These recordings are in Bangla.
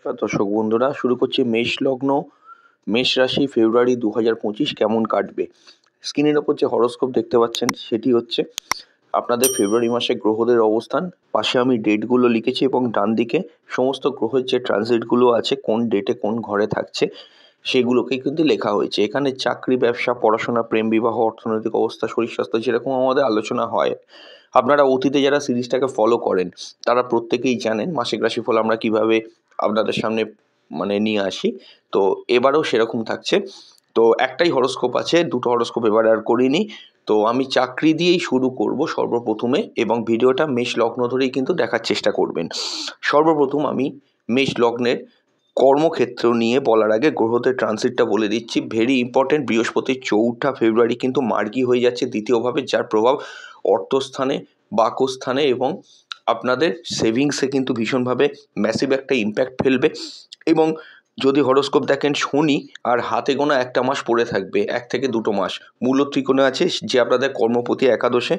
দর্শক বন্ধুরা, শুরু করছি মেষ লগ্ন, মেষ রাশি ফেব্রুয়ারি 2025 কেমন কাটবে। স্ক্রিনের ওপর যে হরোস্কোপ দেখতে পাচ্ছেন সেটি হচ্ছে আপনাদের ফেব্রুয়ারি মাসে গ্রহদের অবস্থান। পাশে আমি ডেটগুলো লিখেছি এবং ডান দিকে সমস্ত গ্রহের যে ট্রানজিটগুলো আছে, কোন ডেটে কোন ঘরে থাকছে সেগুলোকেই কিন্তু লেখা হয়েছে। এখানে চাকরি, ব্যবসা, পড়াশোনা, প্রেম, বিবাহ, অর্থনৈতিক অবস্থা, শরীর স্বাস্থ্য যেরকম আমাদের আলোচনা হয়, আপনারা অতীতে যারা সিরিজটাকে ফলো করেন তারা প্রত্যেকেই জানেন মাসিক রাশিফল আমরা কিভাবে আপনাদের সামনে নিয়ে আসি। তো এবারেও সেরকম থাকছে। তো একটাই হরোস্কোপ আছে, দুটো হরোস্কোপ এবারে আর করিনি। তো আমি চাকরি দিয়েই শুরু করব সর্বপ্রথমে, এবং ভিডিওটা মেষ লগ্ন ধরেই কিন্তু দেখার চেষ্টা করবেন। সর্বপ্রথম আমি মেষ লগ্নের কর্মক্ষেত্র নিয়ে বলার আগে গ্রহদের ট্রানজিটটা বলে দিচ্ছি, ভেরি ইম্পর্টেন্ট। বৃহস্পতি 4 ফেব্রুয়ারি কিন্তু মার্গী হয়ে যাচ্ছে দ্বিতীয়ভাবে, যার প্রভাব অর্থস্থানে, বাকস্থানে এবং আপনাদের সেভিংসে কিন্তু ভীষণভাবে ম্যাসিভ একটা ইম্প্যাক্ট ফেলবে। এবং যদি হরোস্কোপ দেখেন, শনি আর হাতে গোনা একটা মাস পড়ে থাকবে, 1 থেকে 2 মাস মূল ত্রিকোণে আছে, যে আপনাদের কর্মপতি একাদশে।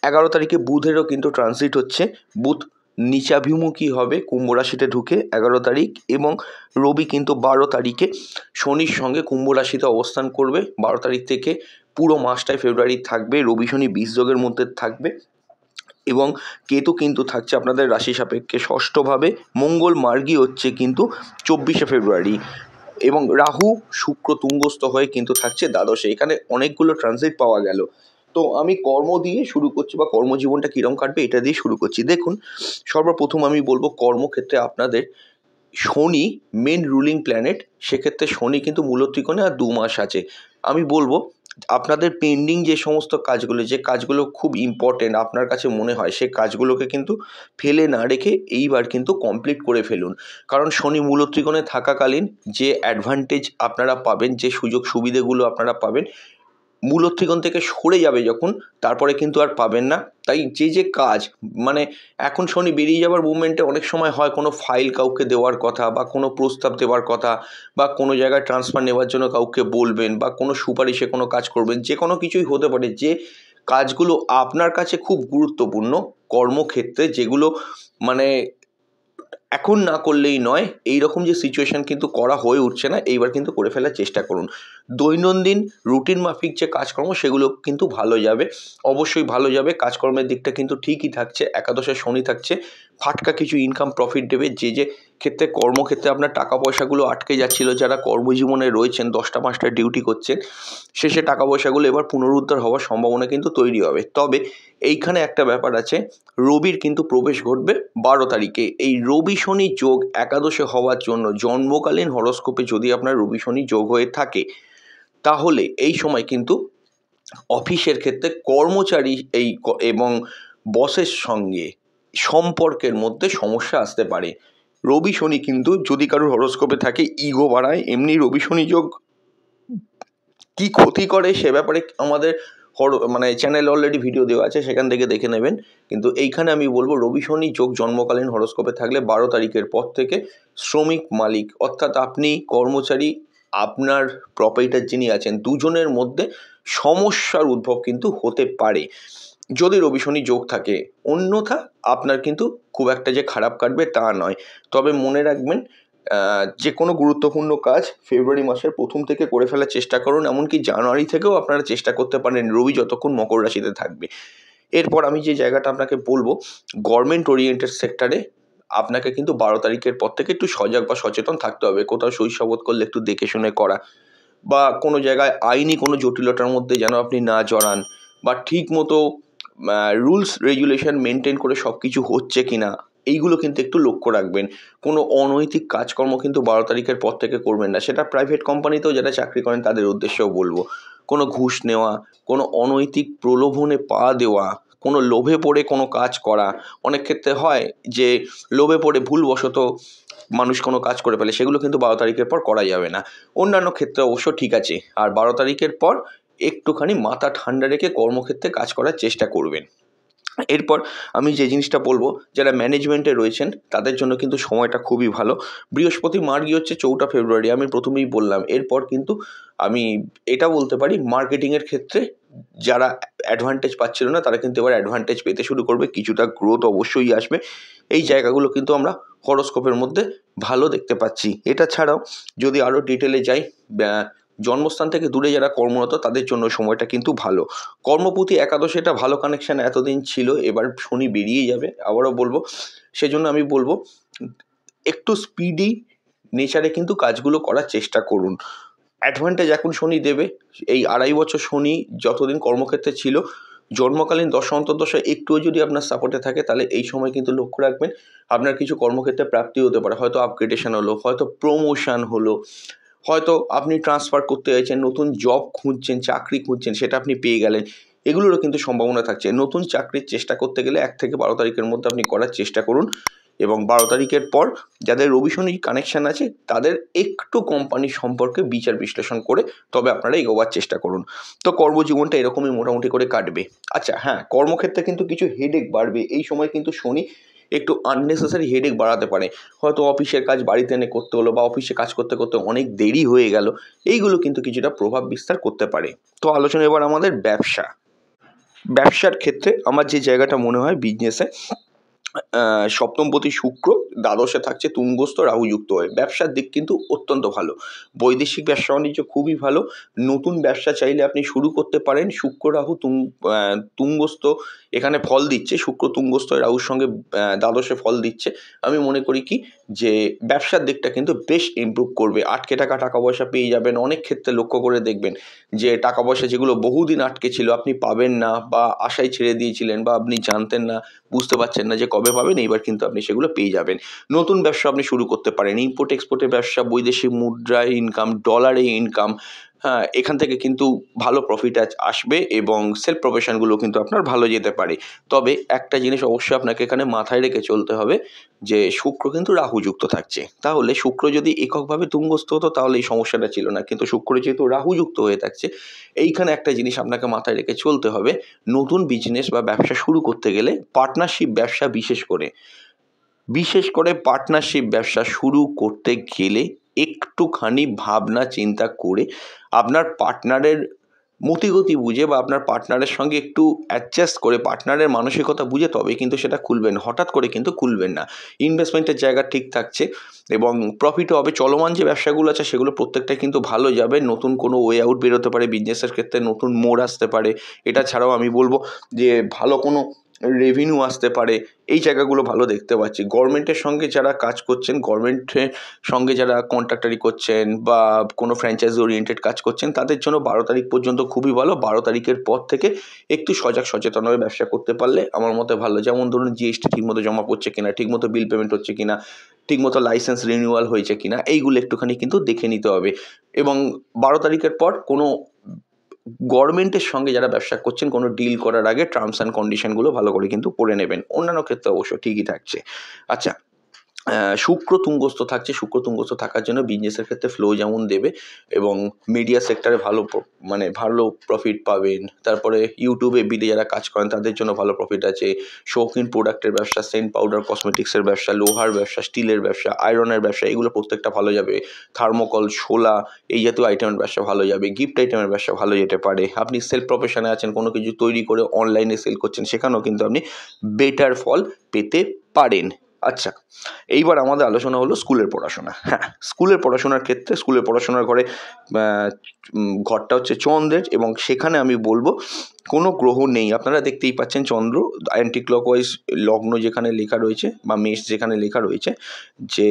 11 তারিখে বুধেরও কিন্তু ট্রানজিট হচ্ছে, বুধ নিচাভিমুখী হবে কুম্ভ রাশিতে ঢুকে 11 তারিখ, এবং রবি কিন্তু 12 তারিখে শনির সঙ্গে কুম্ভ রাশিতে অবস্থান করবে। 12 তারিখ থেকে পুরো মাসটাই ফেব্রুয়ারি থাকবে, রবি শনি 20 যোগের মধ্যে থাকবে। এবং কেতু কিন্তু থাকছে আপনাদের রাশি সাপেক্ষে ষষ্ঠভাবে, মঙ্গল মার্গী হচ্ছে কিন্তু 24 ফেব্রুয়ারি, এবং রাহু শুক্র তুঙ্গস্থ হয়ে কিন্তু থাকছে দ্বাদশে। এখানে অনেকগুলো ট্রানজিট পাওয়া গেল। তো আমি কর্ম দিয়ে শুরু করছি, বা কর্মজীবনটা কীরকম কাটবে এটা দিয়ে শুরু করছি। দেখুন, সর্বপ্রথম আমি বলবো কর্মক্ষেত্রে আপনাদের শনি মেন রুলিং প্ল্যানেট, সেক্ষেত্রে শনি কিন্তু মূল ত্রিকোণে আর 2 মাস আছে। আমি বলবো আপনাদের পেন্ডিং যে সমস্ত কাজগুলো, যে কাজগুলো খুব ইম্পর্টেন্ট আপনার কাছে মনে হয়, সে কাজগুলোকে কিন্তু ফেলে না রেখে এইবার কিন্তু কমপ্লিট করে ফেলুন। কারণ শনি মূল ত্রিকোণে থাকাকালীন যে অ্যাডভান্টেজ আপনারা পাবেন, যে সুযোগ সুবিধেগুলো আপনারা পাবেন, মূল ত্রিকোণ থেকে সরে যাবে যখন, তারপরে কিন্তু আর পাবেন না। তাই যে কাজ এখন শনি বেরিয়ে যাওয়ার মুভমেন্টে অনেক সময় হয় কোনো ফাইল কাউকে দেওয়ার কথা, বা কোনো প্রস্তাব দেওয়ার কথা, বা কোনো জায়গায় ট্রান্সফার নেওয়ার জন্য কাউকে বলবেন, বা কোনো সুপারিশে কোনো কাজ করবেন, যে কোনো কিছুই হতে পারে। যে কাজগুলো আপনার কাছে খুব গুরুত্বপূর্ণ কর্মক্ষেত্রে, যেগুলো এখন না করলেই নয়, এই রকম যে সিচুয়েশান কিন্তু করা হয়ে উঠছে না, এইবার কিন্তু করে ফেলার চেষ্টা করুন। দৈনন্দিন রুটিন মাফিক যে কাজকর্ম, সেগুলো কিন্তু ভালো যাবে, অবশ্যই ভালো যাবে। কাজকর্মের দিকটা কিন্তু ঠিকই থাকছে, একাদশে শনি থাকছে, ফাটকা কিছু ইনকাম প্রফিট দেবে। যে ক্ষেত্রে কর্মক্ষেত্রে আপনার টাকা পয়সাগুলো আটকে যাচ্ছিল, যারা কর্মজীবনে রয়েছেন 10টা 5টা ডিউটি করছেন, শেষে টাকা পয়সাগুলো এবার পুনরুদ্ধার হওয়ার সম্ভাবনা কিন্তু তৈরি হবে। তবে এইখানে একটা ব্যাপার আছে, রবির কিন্তু প্রবেশ ঘটবে 12 তারিখে। এই রবি শনি যোগ একাদশে হওয়ার জন্য জন্মকালীন হরোস্কোপে যদি আপনার রবি শনি যোগ হয়ে থাকে, তাহলে এই সময় কিন্তু অফিসের ক্ষেত্রে কর্মচারী এবং বসের সঙ্গে সম্পর্কের মধ্যে সমস্যা আসতে পারে। রবি শনি কিন্তু যদি কারোর হরোস্কোপে থাকে, ইগো বাড়ায়। এমনি রবি শনি যোগ কি ক্ষতি করে সে ব্যাপারে আমাদের চ্যানেলে অলরেডি ভিডিও দেওয়া আছে, সেখান থেকে দেখে নেবেন। কিন্তু এইখানে আমি বলবো, রবি শনি যোগ জন্মকালীন হরোস্কোপে থাকলে 12 তারিখের পর থেকে শ্রমিক মালিক, অর্থাৎ আপনি কর্মচারী, আপনার প্রপাইটার যিনি আছেন, দুজনের মধ্যে সমস্যার উদ্ভব কিন্তু হতে পারে যদি রবি শনি যোগ থাকে। অন্যথা আপনার কিন্তু খুব একটা যে খারাপ কাটবে তা নয়। তবে মনে রাখবেন, যে কোনো গুরুত্বপূর্ণ কাজ ফেব্রুয়ারি মাসের প্রথম থেকে করে ফেলার চেষ্টা করুন। এমনকি জানুয়ারি থেকেও আপনারা চেষ্টা করতে পারেন, রবি যতক্ষণ মকর রাশিতে থাকবে। এরপর আমি যে জায়গাটা আপনাকে বলবো, গভর্নমেন্ট ওরিয়েন্টেড সেক্টরে আপনাকে কিন্তু 12 তারিখের পর থেকে একটু সজাগ বা সচেতন থাকতে হবে। কোথাও শৈশবোধ করলে একটু দেখে শুনে করা, বা কোনো জায়গায় আইনি কোনো জটিলতার মধ্যে যেন আপনি না জড়ান, বা ঠিক মতো রুলস রেগুলেশন মেনটেন করে সব কিছু হচ্ছে কি না, এইগুলো কিন্তু একটু লক্ষ্য রাখবেন। কোনো অনৈতিক কাজকর্ম কিন্তু 12 তারিখের পর থেকে করবেন না। সেটা প্রাইভেট কোম্পানিতেও যারা চাকরি করেন তাদের উদ্দেশ্যেও বলবো। কোনো ঘুষ নেওয়া, কোনো অনৈতিক প্রলোভনে পা দেওয়া, কোনো লোভে পড়ে কোনো কাজ করা, অনেক ক্ষেত্রে হয় যে লোভে পড়ে ভুলবশত মানুষ কোনো কাজ করে ফেলে, সেগুলো কিন্তু 12 তারিখের পর করা যাবে না। অন্যান্য ক্ষেত্রে অবশ্য ঠিক আছে, আর 12 তারিখের পর একটুখানি মাথা ঠান্ডা রেখে কর্মক্ষেত্রে কাজ করার চেষ্টা করবেন। এরপর আমি যে জিনিসটা বলবো, যারা ম্যানেজমেন্টে রয়েছেন তাদের জন্য কিন্তু সময়টা খুবই ভালো। বৃহস্পতি মার্গী হচ্ছে 4 ফেব্রুয়ারি, আমি প্রথমেই বললাম। এরপর কিন্তু আমি এটা বলতে পারি, মার্কেটিংয়ের ক্ষেত্রে যারা অ্যাডভান্টেজ পাচ্ছিল না তারা কিন্তু এবার অ্যাডভান্টেজ পেতে শুরু করবে, কিছুটা গ্রোথ অবশ্যই আসবে। এই জায়গাগুলো কিন্তু আমরা হরোস্কোপের মধ্যে ভালো দেখতে পাচ্ছি। এটা ছাড়াও যদি আরও ডিটেলে যাই, জন্মস্থান থেকে দূরে যারা কর্মরত তাদের জন্য সময়টা কিন্তু ভালো। কর্মপতি একাদশে এটা ভালো কানেকশান এতদিন ছিল, এবার শনি বেরিয়ে যাবে, আবারও বলবো। সেজন্য আমি বলবো একটু স্পিডি নেচারে কিন্তু কাজগুলো করার চেষ্টা করুন। অ্যাডভান্টেজ এখন শনি দেবে। এই 2.5 বছর শনি যতদিন কর্মক্ষেত্রে ছিল, জন্মকালীন দশা অন্তর্দশা একটুও যদি আপনার সাপোর্টে থাকে তাহলে এই সময় কিন্তু লক্ষ্য রাখবেন আপনার কিছু কর্মক্ষেত্রে প্রাপ্তি হতে পারে। হয়তো আপগ্রেডেশন হলো, হয়তো প্রমোশন হলো, হয়তো আপনি ট্রান্সফার করতে চাইছেন, নতুন জব খুঁজছেন, চাকরি খুঁজছেন, সেটা আপনি পেয়ে গেলেন। এগুলোরও কিন্তু সম্ভাবনা থাকছে। নতুন চাকরির চেষ্টা করতে গেলে 1 থেকে 12 তারিখের মধ্যে আপনি করার চেষ্টা করুন, এবং 12 তারিখের পর যাদের রবি শনি কানেকশান আছে তাদের একটু কোম্পানি সম্পর্কে বিচার বিশ্লেষণ করে তবে আপনারা এগোবার চেষ্টা করুন। তো কর্মজীবনটা এরকমই মোটামুটি করে কাটবে। আচ্ছা হ্যাঁ, কর্মক্ষেত্রে কিন্তু কিছু হেডেক বাড়বে এই সময়, কিন্তু শনি একটু আননেসেসারি হেডেক বাড়াতে পারে। হয়তো অফিসের কাজ বাড়িতে এনে করতে হলো, বা অফিসে কাজ করতে করতে অনেক দেরি হয়ে গেল, এইগুলো কিন্তু কিছুটা প্রভাব বিস্তার করতে পারে। তো আলোচনা এবার আমাদের ব্যবসার ক্ষেত্রে আমার যে জায়গাটা মনে হয় বিজনেসে, সপ্তমপতি শুক্র দ্বাদশে থাকছে তুঙ্গস্থ রাহুযুক্ত হয়ে। ব্যবসার দিক কিন্তু অত্যন্ত ভালো, বৈদেশিক ব্যবসা বাণিজ্য খুবই ভালো। নতুন ব্যবসা চাইলে আপনি শুরু করতে পারেন। শুক্র রাহু তুঙ্গস্থ এখানে ফল দিচ্ছে, শুক্র তুঙ্গস্থ রাহুর সঙ্গে দ্বাদশে ফল দিচ্ছে। আমি মনে করি কি যে ব্যবসার দিকটা কিন্তু বেশ ইমপ্রুভ করবে। আটকে টাকা পয়সা পেয়ে যাবেন। অনেক ক্ষেত্রে লক্ষ্য করে দেখবেন যে টাকা পয়সা যেগুলো বহুদিন আটকে ছিল আপনি পাবেন না, বা আশায় ছেড়ে দিয়েছিলেন, বা আপনি জানতেন না, বুঝতে পারছেন না যে কবে পাবেন, এইবার কিন্তু আপনি সেগুলো পেয়ে যাবেন। নতুন ব্যবসা আপনি শুরু করতে পারেন, ইম্পোর্ট এক্সপোর্টের ব্যবসা, বৈদেশিক মুদ্রায় ইনকাম, ডলারে ইনকাম। হ্যাঁ, এখান থেকে কিন্তু ভালো প্রফিট আসবে, এবং সেলফ প্রফেশনগুলো কিন্তু আপনার ভালো যেতে পারে। তবে একটা জিনিস অবশ্যই আপনাকে এখানে মাথায় রেখে চলতে হবে যে শুক্র কিন্তু রাহুযুক্ত থাকছে। তাহলে শুক্র যদি এককভাবে তুঙ্গস্থ হতো তাহলে এই সমস্যাটা ছিল না, কিন্তু শুক্র যেহেতু রাহুযুক্ত হয়ে থাকছে, এইখানে একটা জিনিস আপনাকে মাথায় রেখে চলতে হবে। নতুন বিজনেস বা ব্যবসা শুরু করতে গেলে পার্টনারশিপ ব্যবসা বিশেষ করে পার্টনারশিপ ব্যবসা শুরু করতে গেলে একটুখানি ভাবনা চিন্তা করে আপনার পার্টনারের মতিগতি বুঝে, বা আপনার পার্টনারের সঙ্গে একটু অ্যাডজাস্ট করে, পার্টনারের মানসিকতা বুঝে তবে কিন্তু সেটা খুলবেন। হঠাৎ করে কিন্তু খুলবেন না। ইনভেস্টমেন্টের জায়গা ঠিক থাকছে, এবং প্রফিটও হবে। চলমান যে ব্যবসাগুলো আছে সেগুলো প্রত্যেকটাই কিন্তু ভালো যাবে। নতুন কোনো ওয়ে আউট বেরোতে পারে বিজনেসের ক্ষেত্রে, নতুন মোড় আসতে পারে। এটা ছাড়াও আমি বলবো যে ভালো কোনো রেভিনিউ আসতে পারে। এই জায়গাগুলো ভালো দেখতে পাচ্ছি। গভর্নমেন্টের সঙ্গে যারা কাজ করছেন, গভর্নমেন্টের সঙ্গে যারা কন্ট্রাক্টারি করছেন, বা কোনো ফ্র্যাঞ্চাইজি ওরিয়েন্টেড কাজ করছেন, তাদের জন্য 12 তারিখ পর্যন্ত খুবই ভালো। 12 তারিখের পর থেকে একটু সচেতন হয়ে ব্যবসা করতে পারলে আমার মতে ভালো। যেমন ধরুন জিএসটি ঠিকমতো জমা পড়ছে কিনা, ঠিকমতো বিল পেমেন্ট হচ্ছে কিনা, ঠিকমতো লাইসেন্স রিনিউয়াল হয়েছে কিনা, এইগুলো একটুখানি কিন্তু দেখে নিতে হবে। এবং 12 তারিখের পর কোনো গভর্নমেন্টের সঙ্গে যারা ব্যবসা করছেন, কোনো ডিল করার আগে টার্মস অ্যান্ড কন্ডিশনগুলো ভালো করে কিন্তু পড়ে নেবেন। অন্যান্য ক্ষেত্রে অবশ্য ঠিকই থাকছে। আচ্ছা, শুক্র তুঙ্গস্থ থাকছে। শুক্র তুঙ্গস্থ থাকার জন্য বিজনেসের ক্ষেত্রে ফ্লো যেমন দেবে, এবং মিডিয়া সেক্টরে ভালো প্রফিট পাবেন। তারপরে ইউটিউবে বিডে যারা কাজ করেন তাদের জন্য ভালো প্রফিট আছে। শৌখিন প্রোডাক্টের ব্যবসা, সেন্ট পাউডার, কসমেটিক্সের ব্যবসা, লোহার ব্যবসা, স্টিলের ব্যবসা, আয়রনের ব্যবসা, এগুলো প্রত্যেকটা ভালো যাবে। থার্মোকল, শোলা, এই জাতীয় আইটেমের ব্যবসা ভালো যাবে। গিফট আইটেমের ব্যবসা ভালো যেতে পারে। আপনি সেলফ প্রফেশনে আছেন, কোনো কিছু তৈরি করে অনলাইনে সেল করছেন, সেখানেও কিন্তু আপনি বেটার ফল পেতে পারেন। আচ্ছা, এইবার আমাদের আলোচনা হলো স্কুলের পড়াশোনা। হ্যাঁ, স্কুলের পড়াশোনার ক্ষেত্রে, স্কুলের পড়াশোনার ঘরটা হচ্ছে চন্দ্রের, এবং সেখানে আমি বলবো কোনো গ্রহ নেই। আপনারা দেখতেই পাচ্ছেন চন্দ্র অ্যান্টি ক্লকওয়াইজ লগ্ন যেখানে লেখা রয়েছে, বা মেষ যেখানে লেখা রয়েছে, যে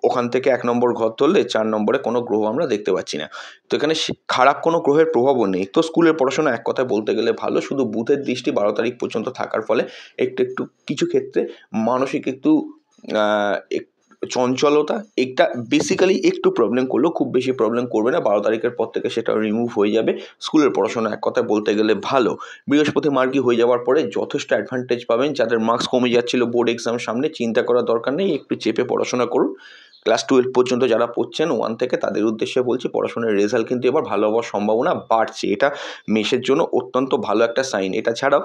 ওখান থেকে 1 নম্বর ঘর ধরলে 4 নম্বরে কোনো গ্রহ আমরা দেখতে পাচ্ছি না। তো এখানে খারাপ কোনো গ্রহের প্রভাবও নেই। তো স্কুলের পড়াশোনা এক কথায় বলতে গেলে ভালো। শুধু বুধের দৃষ্টি 12 তারিখ পর্যন্ত থাকার ফলে একটু কিছু ক্ষেত্রে মানসিক একটু চঞ্চলতা, এটা বেসিক্যালি একটু প্রবলেম করলেও খুব বেশি প্রবলেম করবে না। 12 তারিখের পর থেকে সেটা রিমুভ হয়ে যাবে। স্কুলের পড়াশোনা এক কথায় বলতে গেলে ভালো। বৃহস্পতি মার্গী হয়ে যাওয়ার পরে যথেষ্ট অ্যাডভান্টেজ পাবেন। যাদের মার্কস কমে যাচ্ছিল বোর্ড এক্সাম সামনে, চিন্তা করার দরকার নেই, একটু চেপে পড়াশোনা করুন। ক্লাস 12 পর্যন্ত যারা পড়ছেন 1 থেকে, তাদের উদ্দেশ্যে বলছি পড়াশোনার রেজাল্ট কিন্তু এবার ভালো হওয়ার সম্ভাবনা বাড়ছে। এটা মেষের জন্য অত্যন্ত ভালো একটা সাইন। এটা ছাড়াও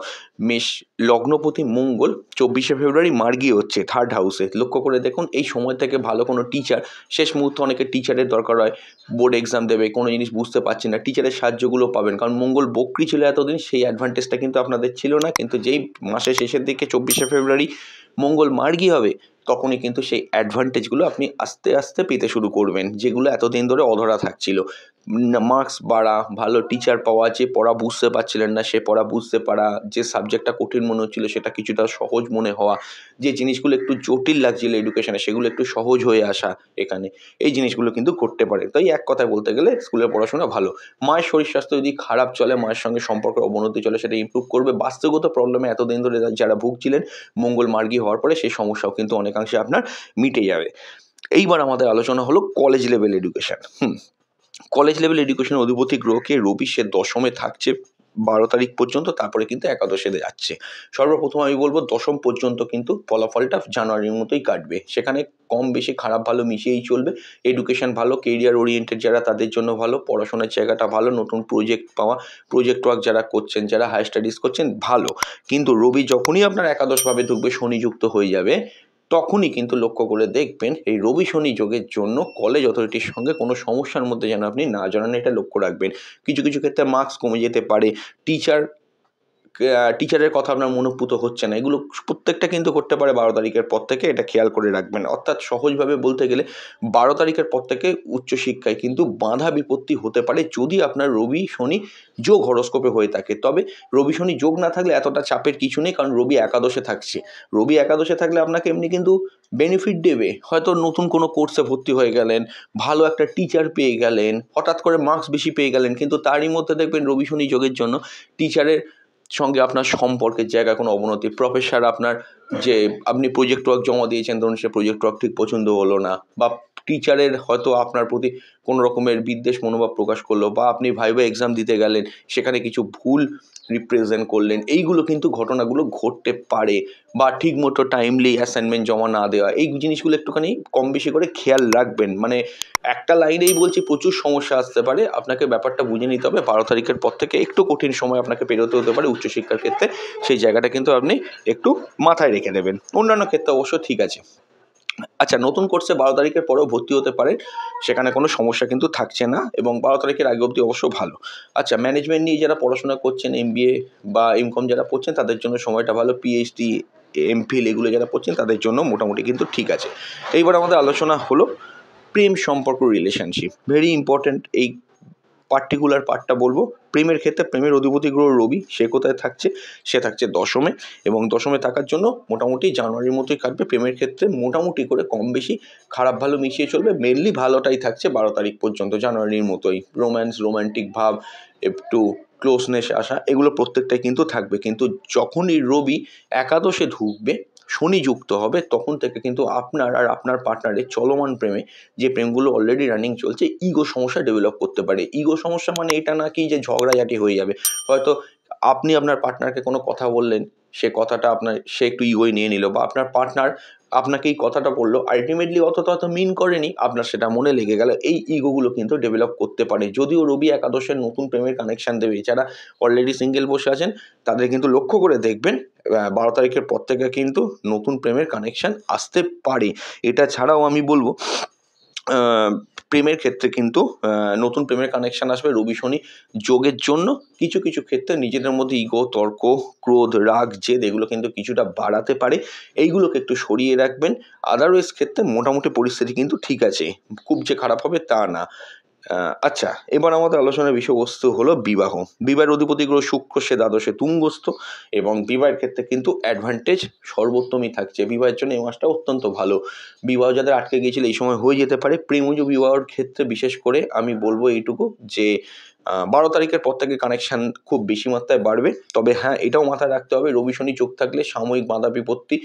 মেষ লগ্নপতি মঙ্গল 24শে ফেব্রুয়ারি মার্গী হচ্ছে 3rd হাউসে। লক্ষ্য করে দেখুন এই সময় থেকে ভালো কোনো টিচার, শেষ মুহূর্তে অনেকের টিচারের দরকার হয়, বোর্ড এক্সাম দেবে, কোনো জিনিস বুঝতে পারছেন না, টিচারের সাহায্যগুলো পাবেন। কারণ মঙ্গল বক্রী ছিল এতদিন, সেই অ্যাডভান্টেজটা কিন্তু আপনাদের ছিল না। কিন্তু যেই মাসের শেষের দিকে 24শে ফেব্রুয়ারি মঙ্গল মার্গী হবে, তখনই কিন্তু সেই অ্যাডভান্টেজগুলো আপনি আস্তে আস্তে পেতে শুরু করবেন, যেগুলো এতদিন ধরে অধরা থাকছিল। মার্কস বাড়া, ভালো টিচার পাওয়া, যে পড়া বুঝতে পারছিলেন না সে পড়া বুঝতে পারা, যে সাবজেক্টটা কঠিন মনে হচ্ছিল সেটা কিছুটা সহজ মনে হওয়া, যে জিনিসগুলো একটু জটিল লাগছিল এডুকেশনে সেগুলো একটু সহজ হয়ে আসা এখানে, এই জিনিসগুলো কিন্তু ঘটতে পারে। তাই এক কথায় বলতে গেলে স্কুলের পড়াশোনা ভালো। মায়ের শরীর স্বাস্থ্য যদি খারাপ চলে, মায়ের সঙ্গে সম্পর্কের অবনতি চলে, সেটা ইমপ্রুভ করবে। বাস্তুগত প্রবলেমে এতদিন ধরে যারা ভুগছিলেন, মঙ্গল মার্গী হওয়ার পরে সেই সমস্যাও কিন্তু অনেকাংশে আপনার মিটে যাবে। এইবার আমাদের আলোচনা হলো college level education. College level education অধিপতি গ্রহকে রবি, সে দশমে থাকছে 12 তারিখ পর্যন্ত, তারপরে কিন্তু একাদশে যাচ্ছে। সর্বপ্রথম আমি বলবো দশম পর্যন্ত কিন্তু ফলাফলটা জানুয়ারির মতোই কাটবে। সেখানে কম বেশি খারাপ ভালো মিশিয়েই চলবে। এডুকেশন ভালো, কেরিয়ার ওরিয়েন্টেড যারা তাদের জন্য ভালো, পড়াশোনার জায়গাটা ভালো, নতুন প্রজেক্ট পাওয়া, প্রজেক্ট ওয়ার্ক যারা করছেন, যারা হায়ার স্টাডিজ করছেন ভালো। কিন্তু রবি যখনই আপনার একাদশভাবে ঢুকবে, শনিযুক্ত হয়ে যাবে, তখনই কিন্তু লক্ষ্য করে দেখবেন এই রবি শনি যোগের জন্য কলেজ অথরিটির সঙ্গে কোনো সমস্যার মধ্যে যেন আপনি না জড়ান, এটা লক্ষ্য রাখবেন। কিছু কিছু ক্ষেত্রে মার্কস কমে যেতে পারে, টিচারের কথা আপনার মনোপুত হচ্ছে না, এগুলো প্রত্যেকটা কিন্তু করতে পারে 12 তারিখের পর থেকে, এটা খেয়াল করে রাখবেন। অর্থাৎ সহজভাবে বলতে গেলে 12 তারিখের পর থেকে উচ্চশিক্ষায় কিন্তু বাধা বিপত্তি হতে পারে, যদি আপনার রবি শনি যোগ হরস্কোপে হয়ে থাকে। তবে রবি শনি যোগ না থাকলে এতটা চাপের কিছু নেই, কারণ রবি একাদশে থাকছে। রবি একাদশে থাকলে আপনাকে এমনি কিন্তু বেনিফিট দেবে। হয়তো নতুন কোনো কোর্সে ভর্তি হয়ে গেলেন, ভালো একটা টিচার পেয়ে গেলেন, হঠাৎ করে মার্কস বেশি পেয়ে গেলেন, কিন্তু তারই মধ্যে দেখবেন রবি শনি যোগের জন্য টিচারের সঙ্গে আপনার সম্পর্কের জায়গায় কোনো অবনতি, প্রফেসর আপনার, যে আপনি প্রজেক্ট ওয়ার্ক জমা দিয়েছেন, ধরুন সে প্রজেক্ট ওয়ার্ক ঠিক পছন্দ হলো না, বা টিচারের হয়তো আপনার প্রতি কোনো রকমের বিদ্বেষ মনোভাব প্রকাশ করলো, বা আপনি ভাইভা এক্সাম দিতে গেলেন, সেখানে কিছু ভুল রিপ্রেজেন্ট করলেন, এইগুলো কিন্তু ঘটনাগুলো ঘটতে পারে। বা ঠিকমতো টাইমলি অ্যাসাইনমেন্ট জমা না দেওয়া, এই জিনিসগুলো একটুখানি কম বেশি করে খেয়াল রাখবেন। মানে একটা লাইনেই বলছি, প্রচুর সমস্যা আসতে পারে, আপনাকে ব্যাপারটা বুঝে নিতে হবে। 12 তারিখের পর থেকে একটু কঠিন সময় আপনাকে পেরোতে হতে পারে উচ্চশিক্ষার ক্ষেত্রে, সেই জায়গাটা কিন্তু আপনি একটু মাথায় রেখে দেবেন। অন্যান্য ক্ষেত্রে অবশ্য ঠিক আছে। আচ্ছা, নতুন কোর্সে 12 তারিখের পরেও ভর্তি হতে পারেন, সেখানে কোনো সমস্যা কিন্তু থাকছে না, এবং 12 তারিখের আগে অবধি অবশ্য ভালো। আচ্ছা, ম্যানেজমেন্ট নিয়ে যারা পড়াশোনা করছেন, MBA বা MCOM যারা পড়ছেন, তাদের জন্য সময়টা ভালো। PhD, MPhil এগুলো যারা পড়ছেন তাদের জন্য মোটামুটি কিন্তু ঠিক আছে। এইবার আমাদের আলোচনা হলো প্রেম সম্পর্ক, রিলেশনশিপ। ভেরি ইম্পর্ট্যান্ট এই পার্টিকুলার পার্টটা বলবো। প্রেমের ক্ষেত্রে প্রেমের অধিপতি গ্রহ রবি, সে কোথায় থাকছে? সে থাকছে দশমে, এবং দশমে থাকার জন্য মোটামুটি জানুয়ারির মতোই কাটবে। প্রেমের ক্ষেত্রে মোটামুটি করে কম বেশি খারাপ ভালো মিশিয়ে চলবে, মেনলি ভালোটাই থাকছে 12 তারিখ পর্যন্ত, জানুয়ারির মতোই। রোম্যান্স, রোম্যান্টিক ভাব, একটু ক্লোজনেস আসা, এগুলো প্রত্যেকটাই কিন্তু থাকবে। কিন্তু যখনই রবি একাদশে ঢুকবে, শনি যুক্ত হবে, তখন থেকে কিন্তু আপনার আর আপনার পার্টনারের চলমান প্রেমে, যে প্রেমগুলো অলরেডি রানিং চলছে, ইগো সমস্যা ডেভেলপ করতে পারে। ইগো সমস্যা মানে এটা না কি যে ঝগড়াঝাটি হয়ে যাবে, হয়তো আপনি আপনার পার্টনারকে কোনো কথা বললেন, সে কথাটা সে একটু ইগোয় নিয়ে নিল, বা আপনার পার্টনার আপনাকে এই কথাটা বললো, আলটিমেটলি অত মিন করেনি, আপনার সেটা মনে লেগে গেল। এই ইগোগুলো কিন্তু ডেভেলপ করতে পারে। যদিও রবি একাদশের নতুন প্রেমের কানেকশান দেবে, যারা অলরেডি সিঙ্গেল বসে আছেন তাদের কিন্তু লক্ষ্য করে দেখবেন 12 তারিখের পর থেকে কিন্তু নতুন প্রেমের কানেকশান আসতে পারে। এটা ছাড়াও আমি বলবো প্রেমের ক্ষেত্রে কিন্তু নতুন প্রেমের কানেকশান আসবে রবি শনি যোগের জন্য। কিছু কিছু ক্ষেত্রে নিজেদের মধ্যে ইগো, তর্ক, ক্রোধ, রাগ, জেদ, এগুলো কিন্তু কিছুটা বাড়াতে পারে, এইগুলোকে একটু সরিয়ে রাখবেন। আদারওয়াইজ ক্ষেত্রে মোটামুটি পরিস্থিতি কিন্তু ঠিক আছে, খুব যে খারাপ হবে তা না। আচ্ছা, এবার আমাদের আলোচনার বিষয়বস্তু হলো বিবাহ। বিবাহের অধিপতি গ্রহ শুক্র, সে দ্বাদশে তুঙ্গস্থ, এবং বিবাহের ক্ষেত্রে কিন্তু অ্যাডভান্টেজ সর্বোত্তমই থাকছে। বিবাহের জন্য এই মাসটা অত্যন্ত ভালো। বিবাহ যাদের আটকে গিয়েছিল এই সময় হয়ে যেতে পারে। প্রেমজ বিবাহের ক্ষেত্রে বিশেষ করে আমি বলবো এইটুকু যে 12 তারিখের পর থেকে কানেকশান খুব বেশি মাত্রায় বাড়বে। তবে হ্যাঁ, এটাও মাথায় রাখতে হবে, রবি শনি যোগ থাকলে সাময়িক বাধা বিপত্তি,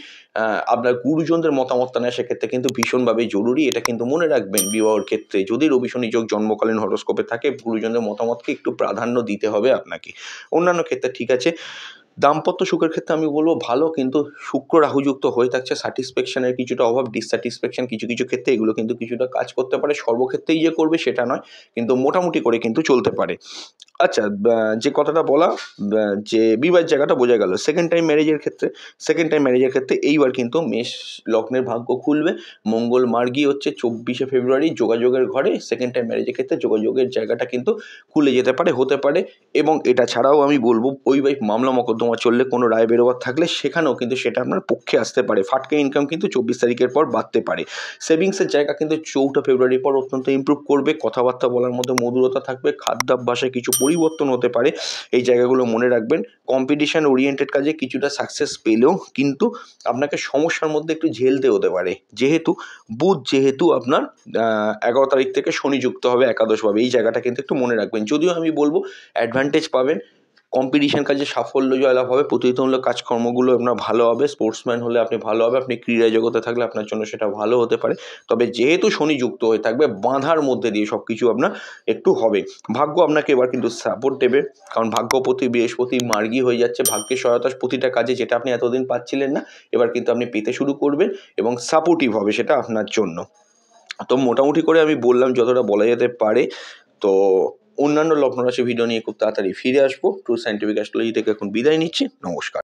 আপনার গুরুজনদের মতামতটা নেওয়া সেক্ষেত্রে কিন্তু ভীষণভাবে জরুরি। এটা কিন্তু মনে রাখবেন, বিবাহের ক্ষেত্রে যদি রবি শনি যোগ জন্মকালীন হরস্কোপে থাকে, গুরুজনদের মতামতকে একটু প্রাধান্য দিতে হবে আপনাকে। অন্যান্য ক্ষেত্রে ঠিক আছে। দাম্পত্য সুখের ক্ষেত্রে আমি বলবো ভালো, কিন্তু শুক্র রাহুযুক্ত হয়ে থাকছে, স্যাটিসফ্যাকশনের কিছুটা অভাব, ডিসস্যাটিসফ্যাকশন কিছু কিছু ক্ষেত্রে, এগুলো কিন্তু কিছুটা কাজ করতে পারে। সর্বক্ষেত্রেই যে করবে সেটা নয়, কিন্তু মোটামুটি করে কিন্তু চলতে পারে। আচ্ছা, যে কথাটা বলা, যে বিবাহের জায়গাটা বোঝা গেল। সেকেন্ড টাইম ম্যারেজের ক্ষেত্রে এইবার কিন্তু মেষ লগ্নের ভাগ্য খুলবে। মঙ্গল মার্গী হচ্ছে 24শে ফেব্রুয়ারি যোগাযোগের ঘরে। সেকেন্ড টাইম ম্যারেজের ক্ষেত্রে যোগাযোগের জায়গাটা কিন্তু খুলে যেতে পারে, হতে পারে। এবং এটা ছাড়াও আমি বলবো বৈবাহিক মামলা মকদ্দমা চললে, কোনো রায় বেরোবার থাকলে সেখানেও কিন্তু সেটা আপনার পক্ষে আসতে পারে। ফাটকা ইনকাম কিন্তু 24 তারিখের পর বাড়তে পারে। সেভিংসের জায়গা কিন্তু 4 ফেব্রুয়ারির পর অত্যন্ত ইমপ্রুভ করবে। কথাবার্তা বলার মধ্যে মধুরতা থাকবে। খাদ্যাভ্যাসে কিছু পরিবর্তন হতে পারে, এই জায়গাগুলো মনে রাখবেন। কম্পিটিশন ওরিয়েন্টেড কাজে কিছুটা সাকসেস পেলেও কিন্তু আপনাকে সমস্যার মধ্যে একটু ঝেলতে হতে পারে, যেহেতু বুধ আপনার 11 তারিখ থেকে শনি যুক্ত হবে একাদশভাবে। এই জায়গাটা কিন্তু একটু মনে রাখবেন। যদিও আমি বলবো অ্যাডভান্টেজ পাবেন, কম্পিটিশন কাজে সাফল্য জয়লাভ হবে, প্রতিযোগিতামূলক কাজকর্মগুলো আপনার ভালো হবে। স্পোর্টসম্যান হলে আপনি ভালো হবে, আপনি ক্রীড়া জগতে থাকলে আপনার জন্য সেটা ভালো হতে পারে। তবে যেহেতু শনি যুক্ত হয়ে থাকবে, বাঁধার মধ্যে দিয়ে সব কিছু আপনার একটু হবে। ভাগ্য আপনাকে এবার কিন্তু সাপোর্ট দেবে, কারণ ভাগ্যপতি বৃহস্পতি মার্গী হয়ে যাচ্ছে। ভাগ্যের সহায়তা প্রতিটা কাজে, যেটা আপনি এতদিন পাচ্ছিলেন না, এবার কিন্তু আপনি পেতে শুরু করবেন এবং সাপোর্টিভ হবে সেটা আপনার জন্য। তো মোটামুটি করে আমি বললাম যতটা বলা যেতে পারে। তো অন্যান্য লগ্ন রাশি ভিডিও নিয়ে খুব তাড়াতাড়ি ফিরে আসবো। ট্রু সায়েন্টিফিক অ্যাস্ট্রোলজি থেকে এখন বিদায় নিচ্ছি। নমস্কার।